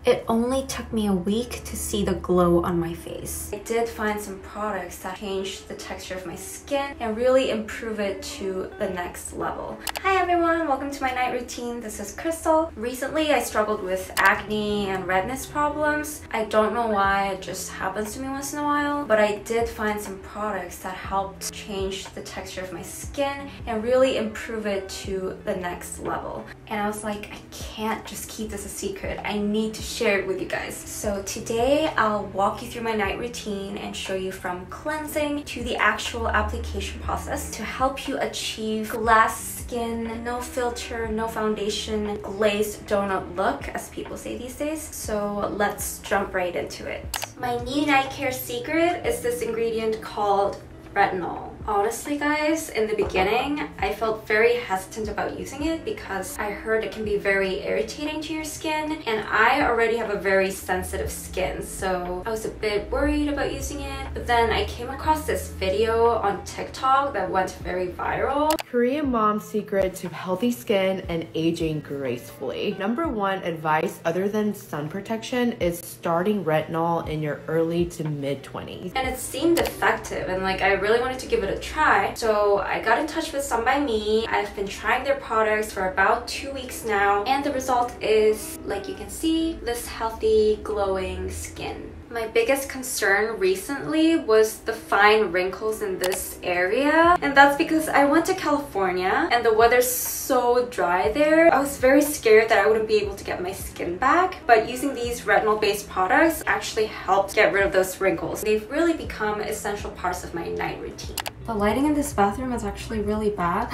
It only took me a week to see the glow on my face. I did find some products that changed the texture of my skin and really improve it to the next level. Hi everyone, welcome to my night routine. This is Krystal. Recently I struggled with acne and redness problems. I don't know why, it just happens to me once in a while, but I did find some products that helped change the texture of my skin and really improve it to the next level. And I was like, I can't just keep this a secret. I need to share it with you guys. So today I'll walk you through my night routine and show you from cleansing to the actual application process to help you achieve glass skin, no filter, no foundation, glazed donut look, as people say these days. So let's jump right into it. My new night care secret is this ingredient called Retinol. Honestly guys, in the beginning, I felt very hesitant about using it because I heard it can be very irritating to your skin, and I already have a very sensitive skin, so I was a bit worried about using it. But then I came across this video on TikTok that went very viral. Korean mom's secret to healthy skin and aging gracefully. Number one advice other than sun protection is starting retinol in your early to mid 20s. And it seemed effective, and like I really wanted to give it a try. So I got in touch with Some By Me. I've been trying their products for about 2 weeks now, and the result is, like you can see, this healthy, glowing skin. My biggest concern recently was the fine wrinkles in this area, and that's because I went to California and the weather's so dry there. I was very scared that I wouldn't be able to get my skin back, but using these retinol-based products actually helped get rid of those wrinkles. They've really become essential parts of my night routine. The lighting in this bathroom is actually really bad.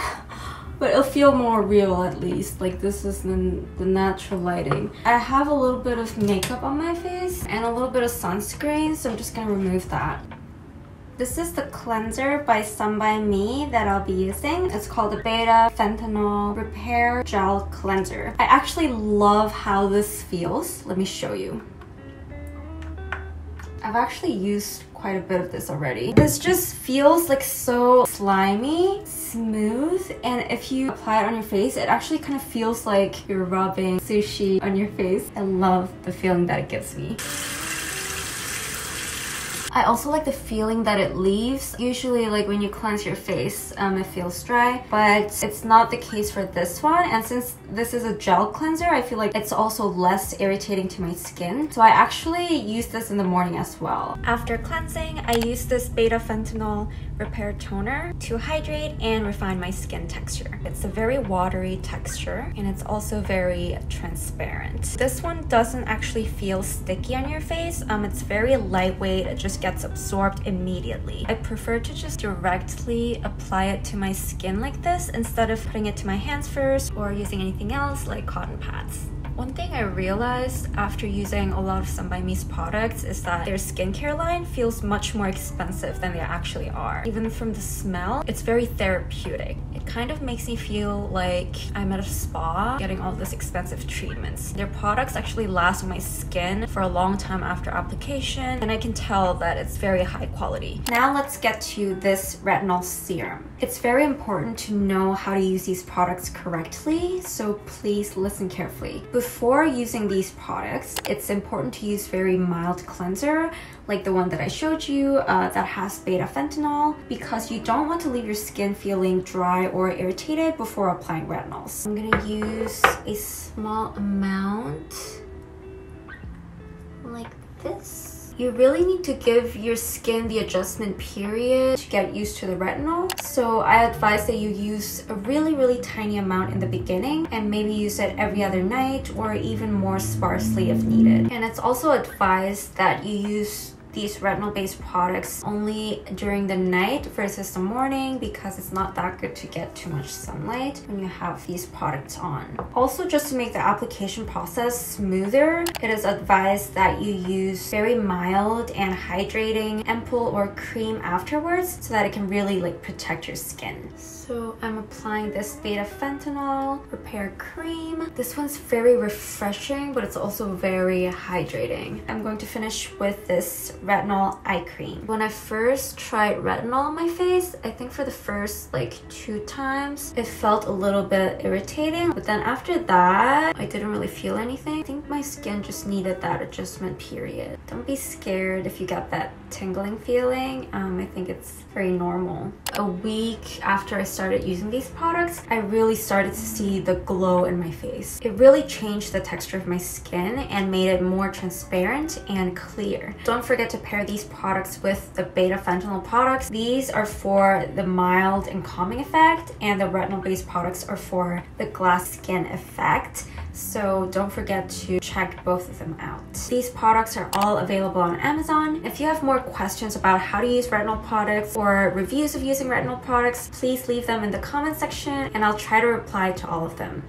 But it'll feel more real at least. Like this is the natural lighting. I have a little bit of makeup on my face and a little bit of sunscreen, so I'm just gonna remove that. This is the cleanser by Some By Me that I'll be using. It's called the Beta-Phantenol Repair Gel Cleanser. I actually love how this feels. Let me show you. I've actually used quite a bit of this already. This just feels like so slimy, smooth, and if you apply it on your face, it actually kind of feels like you're rubbing sushi on your face. I love the feeling that it gives me. I also like the feeling that it leaves. Usually like when you cleanse your face, it feels dry, but it's not the case for this one. And since this is a gel cleanser, I feel like it's also less irritating to my skin. So I actually use this in the morning as well. After cleansing, I use this Beta-Phantenol Repair Toner to hydrate and refine my skin texture. It's a very watery texture, and it's also very transparent. This one doesn't actually feel sticky on your face. It's very lightweight. It just gets absorbed immediately. I prefer to just directly apply it to my skin like this instead of putting it to my hands first or using anything else like cotton pads. One thing I realized after using a lot of Some By Me's products is that their skincare line feels much more expensive than they actually are. Even from the smell, it's very therapeutic. It kind of makes me feel like I'm at a spa getting all this expensive treatments. Their products actually last on my skin for a long time after application, and I can tell that it's very high quality. Now let's get to this retinol serum. It's very important to know how to use these products correctly, so please listen carefully. Before using these products, it's important to use very mild cleanser like the one that I showed you that has beta-phantenol, because you don't want to leave your skin feeling dry or irritated before applying retinols. I'm gonna use a small amount like this. You really need to give your skin the adjustment period to get used to the retinol. So I advise that you use a really tiny amount in the beginning and maybe use it every other night or even more sparsely if needed. And it's also advised that you use these retinol-based products only during the night versus the morning, because it's not that good to get too much sunlight when you have these products on. Also, just to make the application process smoother, it is advised that you use very mild and hydrating ampoule or cream afterwards so that it can really like protect your skin. So I'm applying this Beta-Panthenol Repair Cream. This one's very refreshing, but it's also very hydrating. I'm going to finish with this Retinol Eye Cream. When I first tried Retinol on my face, I think for the first like 2 times, it felt a little bit irritating. But then after that, I didn't really feel anything. I think my skin just needed that adjustment period. Don't be scared if you got that tingling feeling. I think it's very normal. A week after I started using these products, I really started to see the glow in my face. It really changed the texture of my skin and made it more transparent and clear. Don't forget to pair these products with the Beta-Phantenol products. These are for the mild and calming effect, and the retinol-based products are for the glass skin effect. So don't forget to check both of them out. These products are all available on Amazon. If you have more questions about how to use retinol products or reviews of using retinol products, please leave them in the comment section and I'll try to reply to all of them.